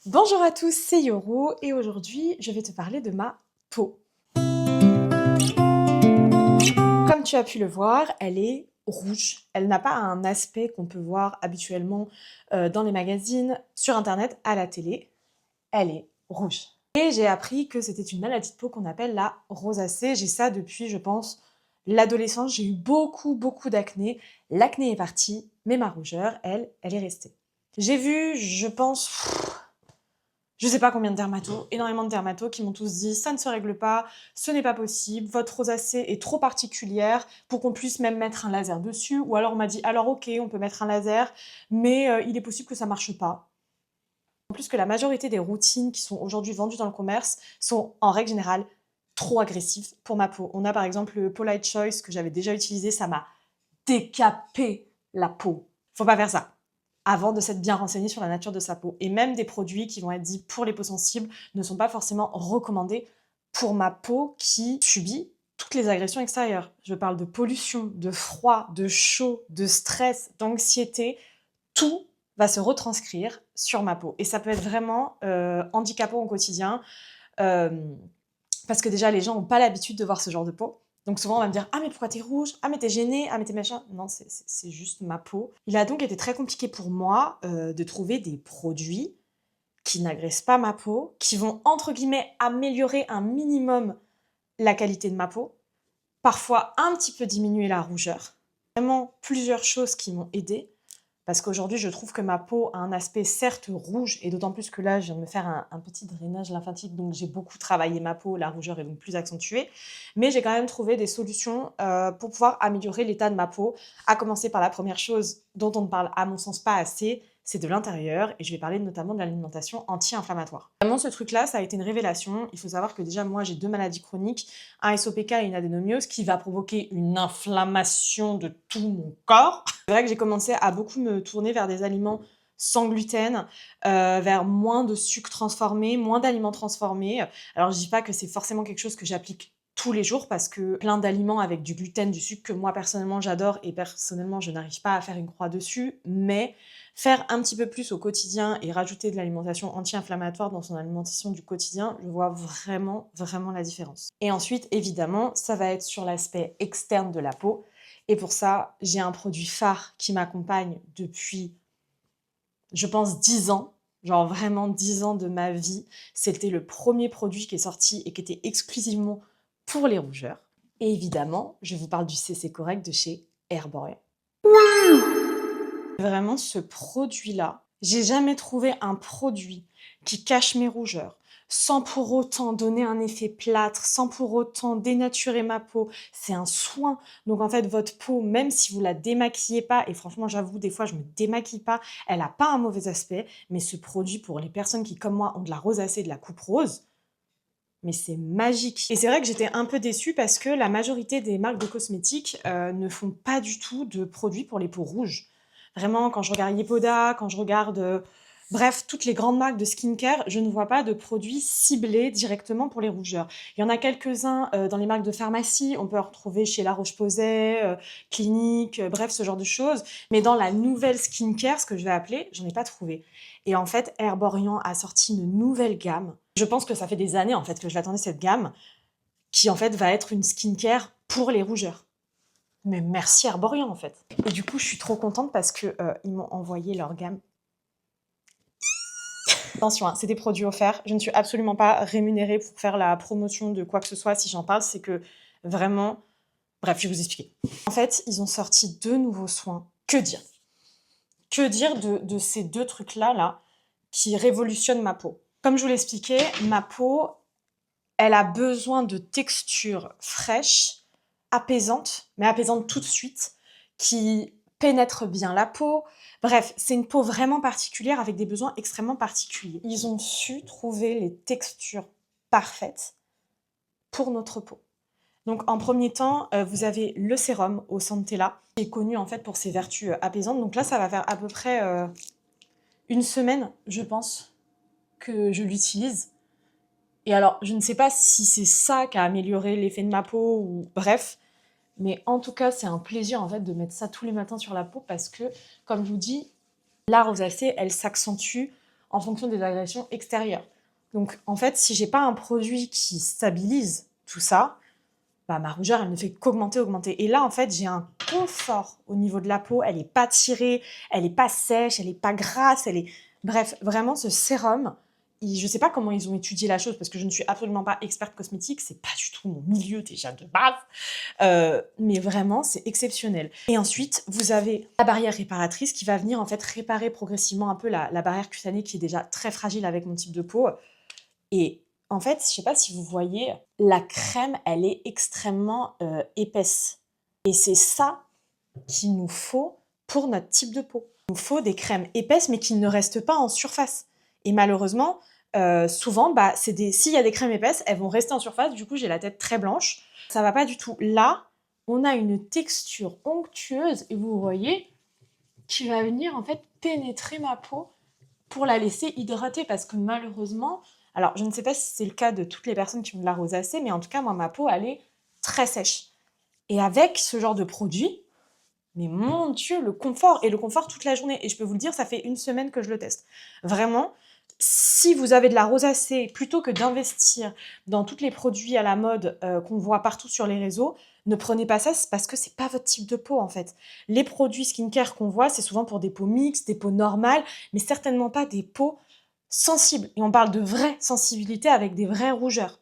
Bonjour à tous, c'est Yoru et aujourd'hui je vais te parler de ma peau. Comme tu as pu le voir, elle est rouge. Elle n'a pas un aspect qu'on peut voir habituellement dans les magazines, sur internet, à la télé. Elle est rouge. Et j'ai appris que c'était une maladie de peau qu'on appelle la rosacée. J'ai ça depuis, je pense, l'adolescence. J'ai eu beaucoup d'acné. L'acné est parti, mais ma rougeur, elle est restée. J'ai vu, je pense, je sais pas combien de dermatos, énormément de dermatos qui m'ont tous dit ça ne se règle pas, ce n'est pas possible, votre rosacée est trop particulière pour qu'on puisse même mettre un laser dessus. Ou alors on m'a dit alors ok, on peut mettre un laser, mais il est possible que ça marche pas. En plus que la majorité des routines qui sont aujourd'hui vendues dans le commerce sont en règle générale trop agressives pour ma peau. On a par exemple le Polite Choice que j'avais déjà utilisé, ça m'a décapé la peau. Faut pas faire ça avant de s'être bien renseigné sur la nature de sa peau. Et même des produits qui vont être dits pour les peaux sensibles ne sont pas forcément recommandés pour ma peau qui subit toutes les agressions extérieures. Je parle de pollution, de froid, de chaud, de stress, d'anxiété. Tout va se retranscrire sur ma peau. Et ça peut être vraiment handicapant au quotidien. Parce que déjà, les gens n'ont pas l'habitude de voir ce genre de peau. Donc souvent, on va me dire « Ah, mais pourquoi t'es rouge? Ah, mais t'es gênée? Ah, mais t'es machin ?» Non, c'est juste ma peau. Il a donc été très compliqué pour moi de trouver des produits qui n'agressent pas ma peau, qui vont, entre guillemets, améliorer un minimum la qualité de ma peau, parfois un petit peu diminuer la rougeur. Vraiment plusieurs choses qui m'ont aidée. Parce qu'aujourd'hui, je trouve que ma peau a un aspect certes rouge, et d'autant plus que là, je viens de me faire un petit drainage lymphatique, donc j'ai beaucoup travaillé ma peau, la rougeur est donc plus accentuée. Mais j'ai quand même trouvé des solutions pour pouvoir améliorer l'état de ma peau, à commencer par la première chose dont on ne parle à mon sens pas assez, c'est de l'intérieur, et je vais parler notamment de l'alimentation anti-inflammatoire. Vraiment, ce truc-là, ça a été une révélation. Il faut savoir que déjà, moi, j'ai 2 maladies chroniques, un SOPK et une adénomiose, qui va provoquer une inflammation de tout mon corps. C'est vrai que j'ai commencé à beaucoup me tourner vers des aliments sans gluten, vers moins de sucre transformé, moins d'aliments transformés. Alors je dis pas que c'est forcément quelque chose que j'applique tous les jours parce que plein d'aliments avec du gluten, du sucre que moi personnellement j'adore et personnellement je n'arrive pas à faire une croix dessus, mais faire un petit peu plus au quotidien et rajouter de l'alimentation anti-inflammatoire dans son alimentation du quotidien, je vois vraiment la différence. Et ensuite, évidemment, ça va être sur l'aspect externe de la peau. Et pour ça, j'ai un produit phare qui m'accompagne depuis, je pense, 10 ans. Genre vraiment 10 ans de ma vie. C'était le premier produit qui est sorti et qui était exclusivement pour les rougeurs. Et évidemment, je vous parle du CC Correct de chez Herborian. Vraiment, ce produit-là, j'ai jamais trouvé un produit qui cache mes rougeurs, sans pour autant donner un effet plâtre, sans pour autant dénaturer ma peau. C'est un soin. Donc en fait, votre peau, même si vous la démaquillez pas, et franchement, j'avoue, des fois, je me démaquille pas, elle a pas un mauvais aspect, mais ce produit, pour les personnes qui, comme moi, ont de la rosacée, de la coupe rose, mais c'est magique. Et c'est vrai que j'étais un peu déçue parce que la majorité des marques de cosmétiques ne font pas du tout de produits pour les peaux rouges. Vraiment, quand je regarde Yepoda, quand je regarde, bref, toutes les grandes marques de skincare, je ne vois pas de produits ciblés directement pour les rougeurs. Il y en a quelques-uns dans les marques de pharmacie, on peut en retrouver chez La Roche-Posay, Clinique, bref, ce genre de choses. Mais dans la nouvelle skincare, ce que je vais appeler, j'en ai pas trouvé. Et en fait, Herborian a sorti une nouvelle gamme. Je pense que ça fait des années en fait que je l'attendais, cette gamme, qui en fait va être une skincare pour les rougeurs. Mais merci Herborian en fait. Et du coup, je suis trop contente parce que ils m'ont envoyé leur gamme. Attention, hein, c'est des produits offerts. Je ne suis absolument pas rémunérée pour faire la promotion de quoi que ce soit. Si j'en parle, c'est que vraiment... Bref, je vais vous expliquer. En fait, ils ont sorti 2 nouveaux soins. Que dire? Que dire de ces 2 trucs-là, là, qui révolutionnent ma peau? Comme je vous l'expliquais, ma peau, elle a besoin de textures fraîches, apaisantes, mais apaisantes tout de suite, qui pénètrent bien la peau. Bref, c'est une peau vraiment particulière avec des besoins extrêmement particuliers. Ils ont su trouver les textures parfaites pour notre peau. Donc en premier temps, vous avez le sérum au Centella, qui est connu en fait pour ses vertus apaisantes. Donc là, ça va faire à peu près une semaine, je pense, que je l'utilise. Et alors, je ne sais pas si c'est ça qui a amélioré l'effet de ma peau ou bref, mais en tout cas, c'est un plaisir en fait de mettre ça tous les matins sur la peau parce que, comme je vous dis, la rosacée, elle s'accentue en fonction des agressions extérieures. Donc en fait, si j'ai pas un produit qui stabilise tout ça, bah, ma rougeur, elle ne fait qu'augmenter, augmenter. Et là, en fait, j'ai un confort au niveau de la peau. Elle n'est pas tirée, elle n'est pas sèche, elle n'est pas grasse. Bref, vraiment, ce sérum, je ne sais pas comment ils ont étudié la chose parce que je ne suis absolument pas experte cosmétique. C'est pas du tout mon milieu déjà de base. Mais vraiment, c'est exceptionnel. Et ensuite, vous avez la barrière réparatrice qui va venir en fait réparer progressivement un peu la barrière cutanée qui est déjà très fragile avec mon type de peau. Et en fait, je sais pas si vous voyez, la crème, elle est extrêmement épaisse. Et c'est ça qu'il nous faut pour notre type de peau. Il nous faut des crèmes épaisses, mais qui ne restent pas en surface. Et malheureusement, souvent, s'il y a des crèmes épaisses, elles vont rester en surface. Du coup, j'ai la tête très blanche. Ça va pas du tout. Là, on a une texture onctueuse, et vous voyez, qui va venir en fait pénétrer ma peau pour la laisser hydrater. Parce que malheureusement, alors, je ne sais pas si c'est le cas de toutes les personnes qui ont de la rosacée, mais en tout cas, moi, ma peau, elle est très sèche. Et avec ce genre de produit, mais mon Dieu, le confort, et le confort toute la journée. Et je peux vous le dire, ça fait 1 semaine que je le teste. Vraiment, si vous avez de la rosacée, plutôt que d'investir dans tous les produits à la mode qu'on voit partout sur les réseaux, ne prenez pas ça, c'est parce que c'est pas votre type de peau, en fait. Les produits skincare qu'on voit, c'est souvent pour des peaux mixtes, des peaux normales, mais certainement pas des peaux sensible. Et on parle de vraie sensibilité avec des vraies rougeurs.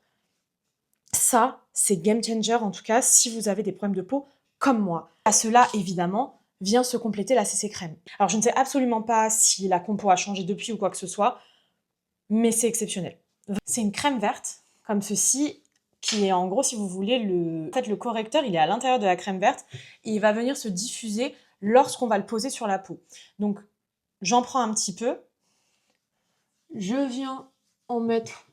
Ça, c'est game changer en tout cas si vous avez des problèmes de peau comme moi. À cela, évidemment, vient se compléter la CC crème. Alors, je ne sais absolument pas si la compo a changé depuis ou quoi que ce soit, mais c'est exceptionnel. C'est une crème verte, comme ceci, qui est en gros, si vous voulez, le correcteur, il est à l'intérieur de la crème verte et il va venir se diffuser lorsqu'on va le poser sur la peau. Donc, j'en prends un petit peu. Je viens en mettre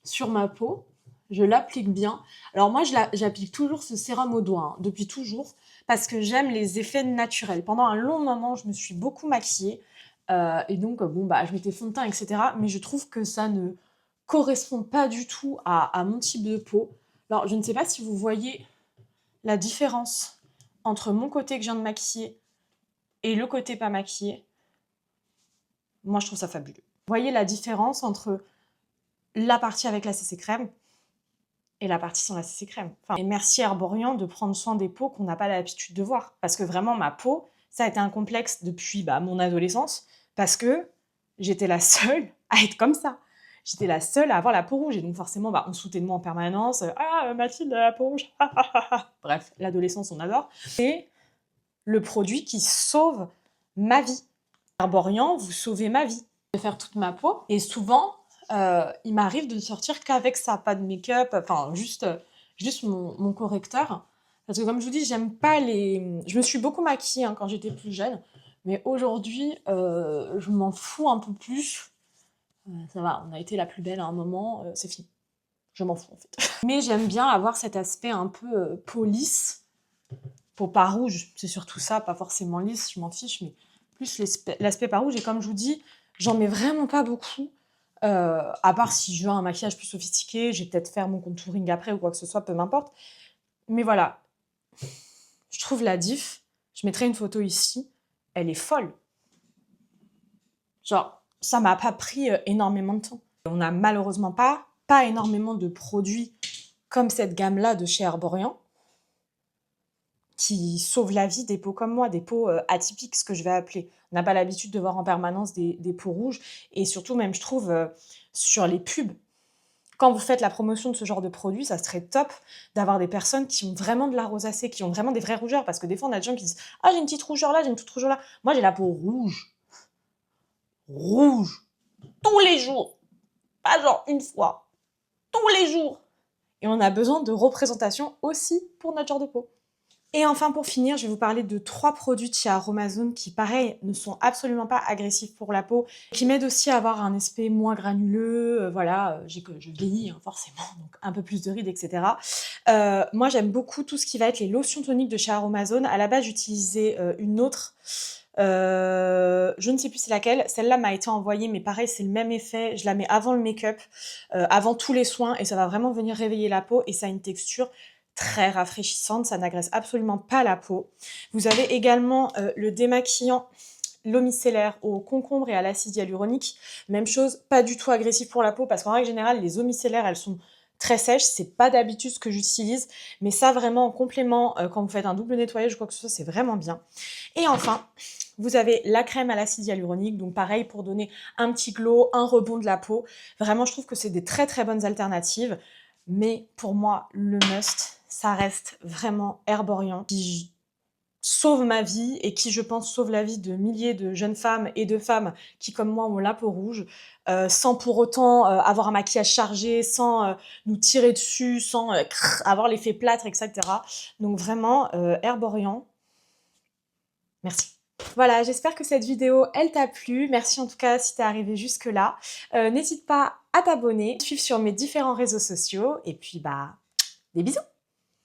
sur ma peau, je l'applique bien. Alors moi, j'applique toujours ce sérum au doigt, depuis toujours, parce que j'aime les effets naturels. Pendant un long moment, je me suis beaucoup maquillée, et donc, je mettais fond de teint, etc. Mais je trouve que ça ne correspond pas du tout à mon type de peau. Alors, je ne sais pas si vous voyez la différence entre mon côté que je viens de maquiller et le côté pas maquillé. Moi, je trouve ça fabuleux. Vous voyez la différence entre la partie avec la CC crème et la partie sans la CC crème. Et merci Herborian de prendre soin des peaux qu'on n'a pas l'habitude de voir. Parce que vraiment, ma peau, ça a été un complexe depuis mon adolescence, parce que j'étais la seule à être comme ça. J'étais la seule à avoir la peau rouge. Et donc forcément, on se foutait de moi en permanence. « Ah, Mathilde a la peau rouge !» Bref, l'adolescence, on adore. C'est le produit qui sauve ma vie. Herborian, vous sauvez ma vie. Je vais faire toute ma peau. Et souvent, il m'arrive de ne sortir qu'avec ça, pas de make-up, enfin juste mon correcteur. Parce que comme je vous dis, j'aime pas les... Je me suis beaucoup maquillée quand j'étais plus jeune, mais aujourd'hui, je m'en fous un peu plus. Ça va, on a été la plus belle à un moment, c'est fini. Je m'en fous en fait. Mais j'aime bien avoir cet aspect un peu peau lisse, peau pas rouge, c'est surtout ça, pas forcément lisse, je m'en fiche, mais plus l'aspect pas rouge. Et comme je vous dis, j'en mets vraiment pas beaucoup. À part si je veux un maquillage plus sophistiqué, je vais peut-être faire mon contouring après ou quoi que ce soit, peu m'importe. Mais voilà, je trouve la diff, je mettrai une photo ici, elle est folle. Genre, ça m'a pas pris énormément de temps. On n'a malheureusement pas énormément de produits comme cette gamme-là de chez Herborian qui sauvent la vie des peaux comme moi, des peaux atypiques, ce que je vais appeler. On n'a pas l'habitude de voir en permanence des peaux rouges. Et surtout, même, je trouve, sur les pubs, quand vous faites la promotion de ce genre de produit, ça serait top d'avoir des personnes qui ont vraiment de la rosacée, qui ont vraiment des vraies rougeurs. Parce que des fois, on a des gens qui disent « Ah, j'ai une petite rougeur là, j'ai une petite rougeur là. » Moi, j'ai la peau rouge. Rouge. Tous les jours. Pas genre une fois. Tous les jours. Et on a besoin de représentation aussi pour notre genre de peau. Et enfin, pour finir, je vais vous parler de 3 produits de chez Aromazone qui, pareil, ne sont absolument pas agressifs pour la peau, qui m'aident aussi à avoir un aspect moins granuleux, voilà, je vieillis forcément, donc un peu plus de rides, etc. Moi, j'aime beaucoup tout ce qui va être les lotions toniques de chez Aromazone. À la base, j'utilisais une autre, je ne sais plus c'est laquelle, celle-là m'a été envoyée, mais pareil, c'est le même effet, je la mets avant le make-up, avant tous les soins, et ça va vraiment venir réveiller la peau, et ça a une texture très rafraîchissante, ça n'agresse absolument pas la peau. Vous avez également le démaquillant l'eau micellaire au concombre et à l'acide hyaluronique. Même chose, pas du tout agressif pour la peau, parce qu'en règle générale, les eaux micellaires, elles sont très sèches. C'est pas d'habitude ce que j'utilise, mais ça, vraiment, en complément, quand vous faites un double nettoyage ou quoi que ce soit, c'est vraiment bien. Et enfin, vous avez la crème à l'acide hyaluronique, donc pareil pour donner un petit glow, un rebond de la peau. Vraiment, je trouve que c'est des très très bonnes alternatives. Mais pour moi, le must, ça reste vraiment Herborian, qui sauve ma vie et qui, je pense, sauve la vie de milliers de jeunes femmes et de femmes qui, comme moi, ont la peau rouge, sans pour autant avoir un maquillage chargé, sans nous tirer dessus, sans avoir l'effet plâtre, etc. Donc vraiment, Herborian, merci. Voilà, j'espère que cette vidéo, elle t'a plu. Merci en tout cas si t'es arrivé jusque-là. N'hésite pas à t'abonner, suivre sur mes différents réseaux sociaux. Et puis, bah, des bisous!